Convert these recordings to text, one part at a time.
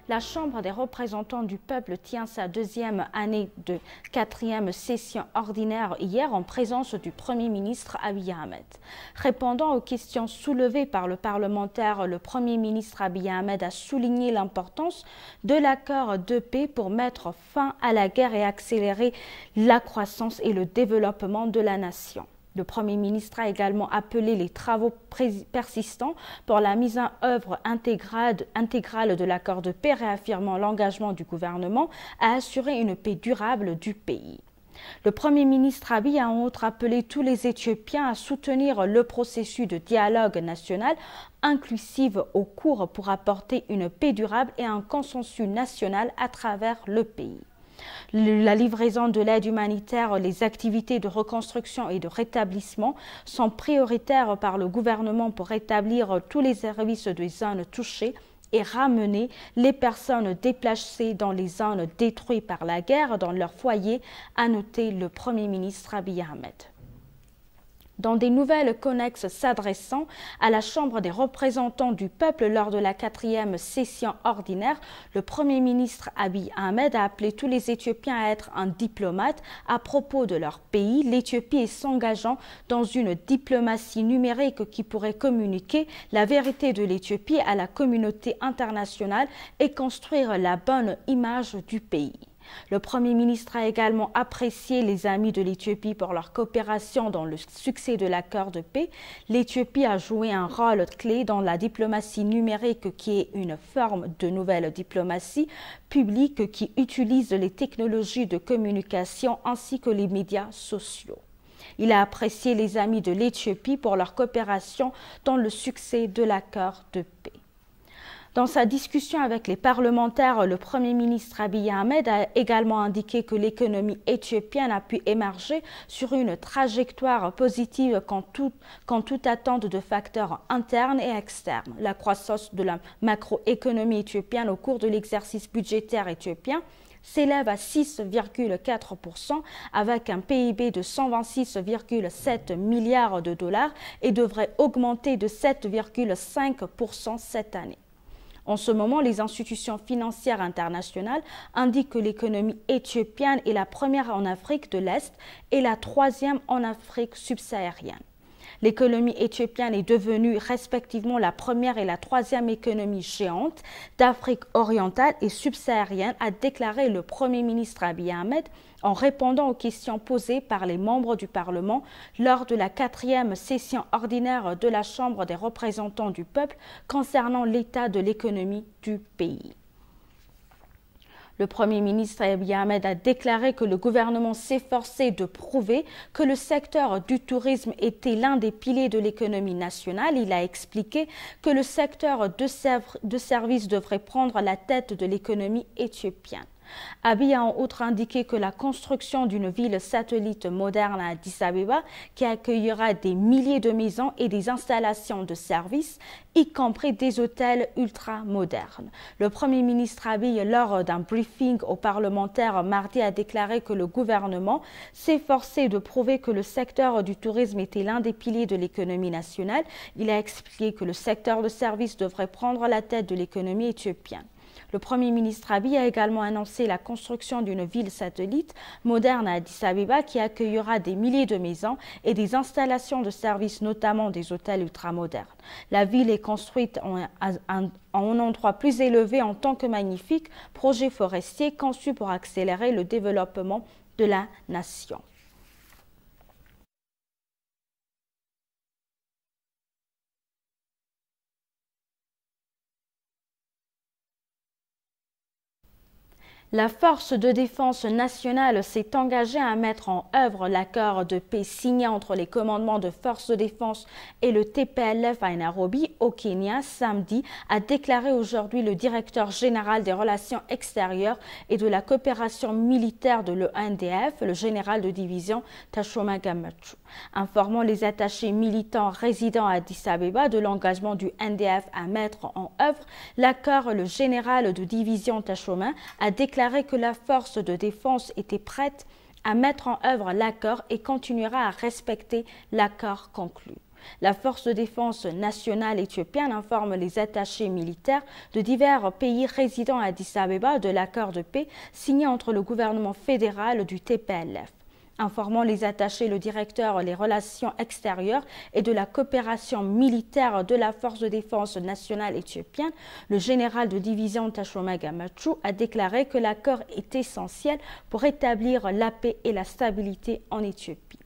La Chambre des représentants du peuple tient sa deuxième année de 4e session ordinaire hier en présence du Premier ministre Abiy Ahmed. Répondant aux questions soulevées par le parlementaire, le Premier ministre Abiy Ahmed a souligné l'importance de l'accord de paix pour mettre fin à la guerre et accélérer la croissance et le développement de la nation. Le Premier ministre a également appelé les travaux persistants pour la mise en œuvre intégrale de l'accord de paix, réaffirmant l'engagement du gouvernement à assurer une paix durable du pays. Le Premier ministre Abiy a en outre appelé tous les Éthiopiens à soutenir le processus de dialogue national inclusif au cours pour apporter une paix durable et un consensus national à travers le pays. La livraison de l'aide humanitaire, les activités de reconstruction et de rétablissement sont prioritaires par le gouvernement pour rétablir tous les services des zones touchées et ramener les personnes déplacées dans les zones détruites par la guerre dans leur foyer, a noté le Premier ministre Abiy Ahmed. Dans des nouvelles connexes s'adressant à la Chambre des représentants du peuple lors de la 4e session ordinaire, le Premier ministre Abiy Ahmed a appelé tous les Éthiopiens à être un diplomate à propos de leur pays. L'Éthiopie est s'engageant dans une diplomatie numérique qui pourrait communiquer la vérité de l'Éthiopie à la communauté internationale et construire la bonne image du pays. Le Premier ministre a également apprécié les amis de l'Éthiopie pour leur coopération dans le succès de l'accord de paix. L'Éthiopie a joué un rôle clé dans la diplomatie numérique qui est une forme de nouvelle diplomatie publique qui utilise les technologies de communication ainsi que les médias sociaux. Il a apprécié les amis de l'Éthiopie pour leur coopération dans le succès de l'accord de paix. Dans sa discussion avec les parlementaires, le Premier ministre Abiy Ahmed a également indiqué que l'économie éthiopienne a pu émerger sur une trajectoire positive quand toute attente de facteurs internes et externes. La croissance de la macroéconomie éthiopienne au cours de l'exercice budgétaire éthiopien s'élève à 6,4% avec un PIB de 126,7 milliards de dollars et devrait augmenter de 7,5% cette année. En ce moment, les institutions financières internationales indiquent que l'économie éthiopienne est la première en Afrique de l'Est et la troisième en Afrique subsaharienne. L'économie éthiopienne est devenue respectivement la première et la troisième économie géante d'Afrique orientale et subsaharienne, a déclaré le Premier ministre Abiy Ahmed en répondant aux questions posées par les membres du Parlement lors de la 4e session ordinaire de la Chambre des représentants du peuple concernant l'état de l'économie du pays. Le Premier ministre Abiy Ahmed a déclaré que le gouvernement s'efforçait de prouver que le secteur du tourisme était l'un des piliers de l'économie nationale. Il a expliqué que le secteur de services devrait prendre la tête de l'économie éthiopienne. Abiy a en outre indiqué que la construction d'une ville satellite moderne à Addis Abeba qui accueillera des milliers de maisons et des installations de services, y compris des hôtels ultra-modernes. Le Premier ministre Abiy, lors d'un briefing aux parlementaires mardi, a déclaré que le gouvernement s'efforçait de prouver que le secteur du tourisme était l'un des piliers de l'économie nationale. Il a expliqué que le secteur de services devrait prendre la tête de l'économie éthiopienne. Le Premier ministre Abiy a également annoncé la construction d'une ville satellite moderne à Addis Abeba qui accueillera des milliers de maisons et des installations de services, notamment des hôtels ultramodernes. La ville est construite en un endroit plus élevé en tant que magnifique projet forestier conçu pour accélérer le développement de la nation. La force de défense nationale s'est engagée à mettre en œuvre l'accord de paix signé entre les commandements de forces de défense et le TPLF à Nairobi, au Kenya, samedi, a déclaré aujourd'hui le directeur général des relations extérieures et de la coopération militaire de l'ENDF, le général de division Tashoma Gamachu, informant les attachés militants résidant à Addis Abeba de l'engagement du NDF à mettre en œuvre l'accord. Le général de division Tashoma a déclaré que la force de défense était prête à mettre en œuvre l'accord et continuera à respecter l'accord conclu. La force de défense nationale éthiopienne informe les attachés militaires de divers pays résidant à Addis Abeba de l'accord de paix signé entre le gouvernement fédéral du TPLF. Informant les attachés, le directeur des relations extérieures et de la coopération militaire de la force de défense nationale éthiopienne, le général de division Tashoma Gamachu a déclaré que l'accord est essentiel pour établir la paix et la stabilité en Éthiopie.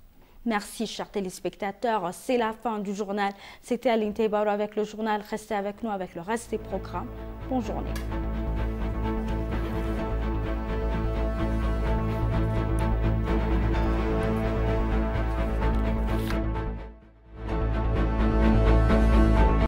Merci, chers téléspectateurs. C'est la fin du journal. C'était Aline Tebaro avec le journal. Restez avec nous avec le reste des programmes. Bonne journée.